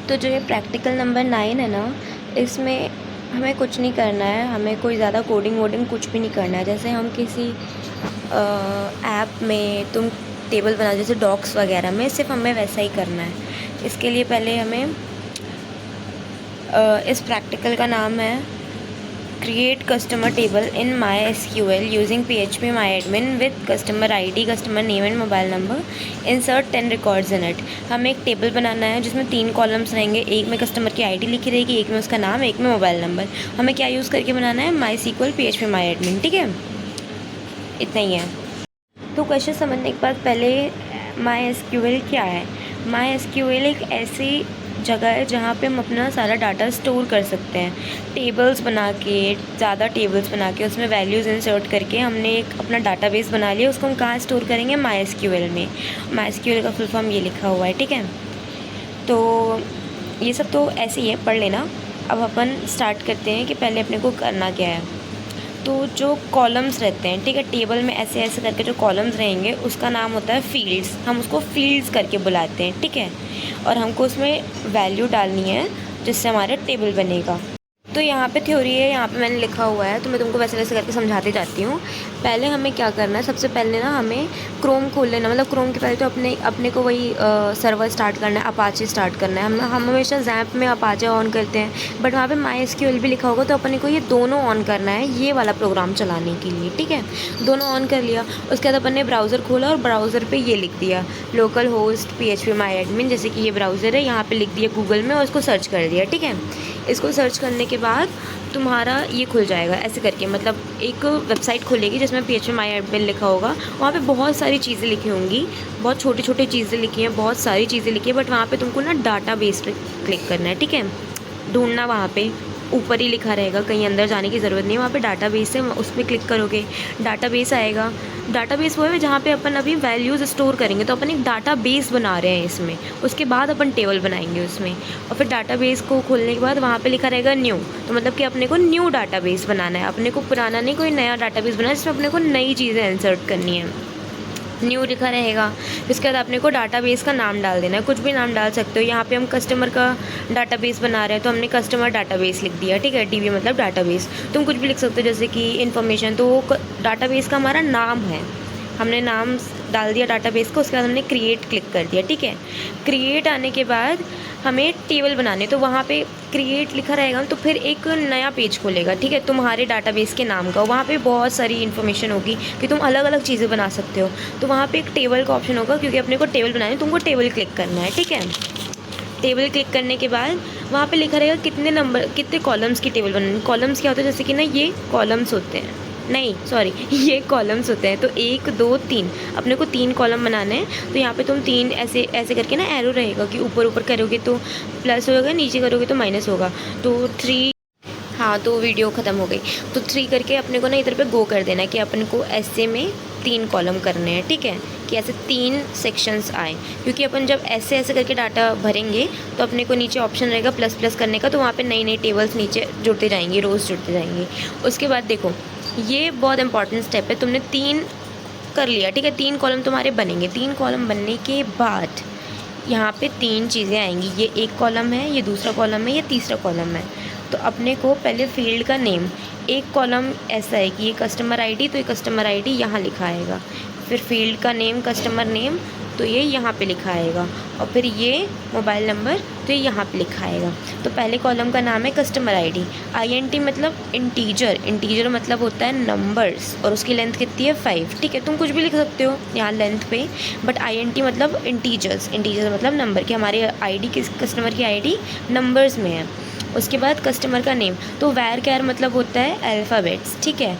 तो जो ये प्रैक्टिकल नंबर 9 है ना, इसमें हमें कुछ नहीं करना है, हमें कोई ज़्यादा कोडिंग वोडिंग कुछ भी नहीं करना है। जैसे हम किसी ऐप में तुम टेबल बना, जैसे डॉक्स वगैरह में, सिर्फ हमें वैसा ही करना है। इसके लिए पहले हमें इस प्रैक्टिकल का नाम है create customer table in MySQL using PHP MyAdmin with customer ID, customer name and mobile number, insert 10 records in it. हमें एक टेबल बनाना है जिसमें 3 कॉलम्स रहेंगे, एक में कस्टमर की ID लिखी रहेगी, एक में उसका नाम, एक में मोबाइल नंबर। हमें क्या यूज़ करके बनाना है? MySQL PHP MyAdmin, ठीक है, इतना ही है। तो क्वेश्चन समझने के बाद पहले MySQL क्या है? MySQL एक ऐसी जगह है जहाँ पे हम अपना सारा डाटा स्टोर कर सकते हैं। टेबल्स बना के, ज़्यादा टेबल्स बना के उसमें वैल्यूज़ इंसर्ट करके हमने एक अपना डाटाबेस बना लिया। उसको हम कहाँ स्टोर करेंगे? MySQL में। MySQL का फुल फॉर्म ये लिखा हुआ है, ठीक है। तो ये सब तो ऐसे ही है, पढ़ लेना। अब अपन स्टार्ट करते हैं कि पहले अपने को करना क्या है। तो जो कॉलम्स रहते हैं, ठीक है, टेबल में ऐसे ऐसे करके जो कॉलम्स रहेंगे उसका नाम होता है फील्ड्स। हम उसको फील्ड्स करके बुलाते हैं, ठीक है। और हमको उसमें वैल्यू डालनी है जिससे हमारा टेबल बनेगा। तो यहाँ पे थ्योरी है, यहाँ पे मैंने लिखा हुआ है, तो मैं तुमको वैसे वैसे करके समझाती जाती हूँ। पहले हमें क्या करना है, सबसे पहले ना हमें क्रोम खोल लेना, मतलब क्रोम के पहले तो अपने को वही सर्वर स्टार्ट करना है, अपाचे स्टार्ट करना है। हम हमेशा जैम्प में अपाचे ऑन करते हैं, बट वहाँ पे MySQL भी लिखा होगा, तो अपने को ये दोनों ऑन करना है, ये वाला प्रोग्राम चलाने के लिए, ठीक है। दोनों ऑन कर लिया, उसके बाद अपन ने ब्राउज़र खोला और ब्राउज़र पर ये लिख दिया लोकल होस्ट PHP MyAdmin, जैसे कि ये ब्राउज़र है, यहाँ पर लिख दिया गूगल में और उसको सर्च कर दिया, ठीक है। इसको सर्च करने के बाद तुम्हारा ये खुल जाएगा ऐसे करके, मतलब एक वेबसाइट खुलेगी जिसमें PHP MyAdmin लिखा होगा। वहाँ पे बहुत सारी चीज़ें लिखी होंगी, बहुत छोटी छोटी चीज़ें लिखी हैं, बहुत सारी चीज़ें लिखी है, बट वहाँ पे तुमको ना डाटाबेस पे क्लिक करना है, ठीक है। ढूंढना वहाँ पे ऊपर ही लिखा रहेगा, कहीं अंदर जाने की ज़रूरत नहीं है। वहाँ पे डाटाबेस है, उस पर क्लिक करोगे, डाटाबेस आएगा। डाटाबेस वो है जहाँ पे अपन अभी वैल्यूज़ स्टोर करेंगे, तो अपन एक डाटाबेस बना रहे हैं इसमें, उसके बाद अपन टेबल बनाएंगे उसमें। और फिर डाटाबेस को खोलने के बाद वहाँ पे लिखा रहेगा न्यू, तो मतलब कि अपने को न्यू डाटाबेस बनाना है, अपने को पुराना नहीं, कोई नया डाटाबेस बनाना है जिसमें अपने को नई चीज़ें इंसर्ट करनी है। न्यू लिखा रहेगा। इसके बाद अपने को डाटाबेस का नाम डाल देना है, कुछ भी नाम डाल सकते हो। यहाँ पे हम कस्टमर का डाटाबेस बना रहे हैं, तो हमने कस्टमर डाटाबेस लिख दिया, ठीक है। DB मतलब डाटाबेस। तुम कुछ भी लिख सकते हो, जैसे कि इन्फॉर्मेशन, तो वो डाटाबेस का हमारा नाम है, हमने नाम डाल दिया डाटाबेस को। उसके बाद हमने क्रिएट क्लिक कर दिया, ठीक है। क्रिएट आने के बाद हमें टेबल बनाने, तो वहाँ पे क्रिएट लिखा रहेगा, तो फिर एक नया पेज खोलेगा, ठीक है, तुम्हारे डाटाबेस के नाम का। वहाँ पे बहुत सारी इन्फॉर्मेशन होगी कि तुम अलग अलग चीज़ें बना सकते हो। तो वहाँ पे एक टेबल का ऑप्शन होगा, क्योंकि अपने को टेबल बनानी है, तुमको टेबल क्लिक करना है, ठीक है। टेबल क्लिक करने के बाद वहाँ पे लिखा रहेगा कितने नंबर, कितने कॉलम्स की टेबल बनानी। कॉलम्स क्या होता है? जैसे कि ना ये कॉलम्स होते हैं, नहीं सॉरी, ये कॉलम्स होते हैं। तो 1 2 3, अपने को 3 कॉलम बनाने हैं। तो यहाँ पे तुम 3 ऐसे ऐसे करके ना एरो रहेगा कि ऊपर ऊपर करोगे तो प्लस होगा, नीचे करोगे तो माइनस होगा। तो 3, हाँ, तो वीडियो ख़त्म हो गई। तो 3 करके अपने को ना इधर पे गो कर देना है कि अपने को ऐसे में 3 कॉलम करने हैं, ठीक है, कि ऐसे 3 सेक्शंस आए। क्योंकि अपन जब ऐसे ऐसे करके डाटा भरेंगे तो अपने को नीचे ऑप्शन रहेगा प्लस प्लस करने का, तो वहाँ पे नई नई टेबल्स नीचे जुड़ते जाएंगी, रोज़ जुड़ते जाएंगी। उसके बाद देखो, ये बहुत इंपॉर्टेंट स्टेप है, तुमने 3 कर लिया, ठीक है, 3 कॉलम तुम्हारे बनेंगे। 3 कॉलम बनने के बाद यहाँ पे 3 चीज़ें आएंगी, ये एक कॉलम है, ये दूसरा कॉलम है, ये तीसरा कॉलम है। तो अपने को पहले फील्ड का नेम, एक कॉलम ऐसा है कि ये कस्टमर ID, तो ये कस्टमर ID यहाँ लिखा आएगा। फिर फील्ड का नेम, कस्टमर नेम, तो ये यहाँ पे लिखा आएगा। और फिर ये मोबाइल नंबर, तो ये यहाँ पे लिखा आएगा। तो पहले कॉलम का नाम है कस्टमर ID। INT मतलब इंटीजर, इंटीजर मतलब होता है नंबर्स, और उसकी लेंथ कितनी है 5, ठीक है। तुम कुछ भी लिख सकते हो यहाँ लेंथ पे, बट INT मतलब इंटीजर्स, इंटीजर मतलब नंबर, कि हमारे ID किस कस्टमर की ID नंबर्स में है। उसके बाद कस्टमर का नेम, तो वैर कैर मतलब होता है अल्फ़ाबेट्स, ठीक है।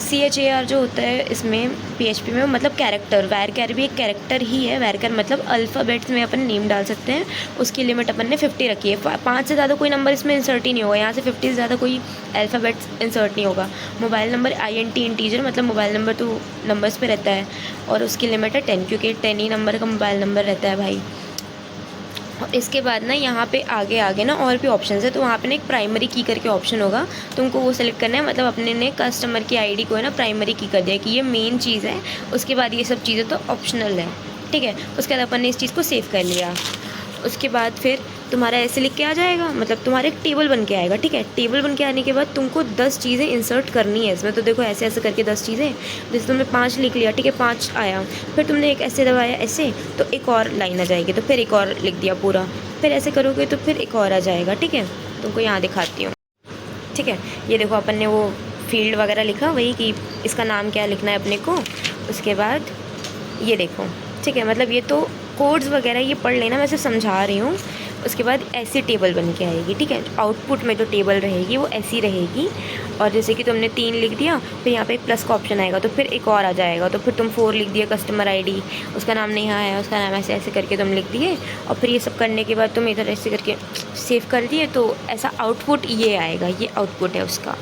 CHAR जो होता है इसमें PHP में, मतलब कैरेक्टर। वैर कैर भी एक कैरेक्टर ही है, वैर कैर मतलब अल्फ़ाबेट्स में अपन नेम डाल सकते हैं। उसकी लिमिट अपन ने 50 रखी है, 5 से ज़्यादा कोई नंबर इसमें इंसर्ट ही नहीं होगा, यहाँ से 50 से ज़्यादा कोई अल्फ़ाबेट्स इंसर्ट नहीं होगा। मोबाइल नंबर INT इंटीजर मतलब मोबाइल नंबर तो नंबर्स पे रहता है, और उसकी लिमिट है 10, क्योंकि 10 ही नंबर का मोबाइल नंबर रहता है भाई। और इसके बाद ना यहाँ पे आगे आगे ना और भी ऑप्शंस है, तो वहाँ पे ना एक प्राइमरी की करके ऑप्शन होगा, तुमको वो सेलेक्ट करना है। मतलब अपने ने कस्टमर की ID को है ना प्राइमरी की कर दिया कि ये मेन चीज़ है, उसके बाद ये सब चीज़ें तो ऑप्शनल है, ठीक है। उसके बाद अपन ने इस चीज़ को सेव कर लिया। उसके बाद फिर तुम्हारा ऐसे लिख के आ जाएगा, मतलब तुम्हारा एक टेबल बन के आएगा, ठीक है। टेबल बन के आने के बाद तुमको 10 चीज़ें इंसर्ट करनी है इसमें। तो देखो ऐसे ऐसे करके 10 चीज़ें, जैसे तुमने 5 लिख लिया, ठीक है, 5 आया, फिर तुमने एक ऐसे दबाया ऐसे, तो एक और लाइन आ जाएगी, तो फिर एक और लिख दिया पूरा, फिर ऐसे करोगे तो फिर एक और आ जाएगा, ठीक है। तुमको यहाँ दिखाती हूँ, ठीक है। ये देखो अपन ने वो फील्ड वगैरह लिखा, वही कि इसका नाम क्या लिखना है अपने को। उसके बाद ये देखो, ठीक है, मतलब ये तो कोड्स वगैरह ये पढ़ लेना, मैं सिर्फ समझा रही हूँ। उसके बाद ऐसी टेबल बन के आएगी, ठीक है। आउटपुट में जो टेबल रहेगी वो ऐसी रहेगी। और जैसे कि तुमने 3 लिख दिया, फिर यहाँ पे एक प्लस का ऑप्शन आएगा, तो फिर एक और आ जाएगा, तो फिर तुम 4 लिख दिया, कस्टमर आईडी, उसका नाम नेहा है, उसका नाम ऐसे ऐसे करके तुम लिख दिए। और फिर ये सब करने के बाद तुम इधर ऐसे करके सेव कर दिए, तो ऐसा आउटपुट ये आएगा, ये आउटपुट है उसका।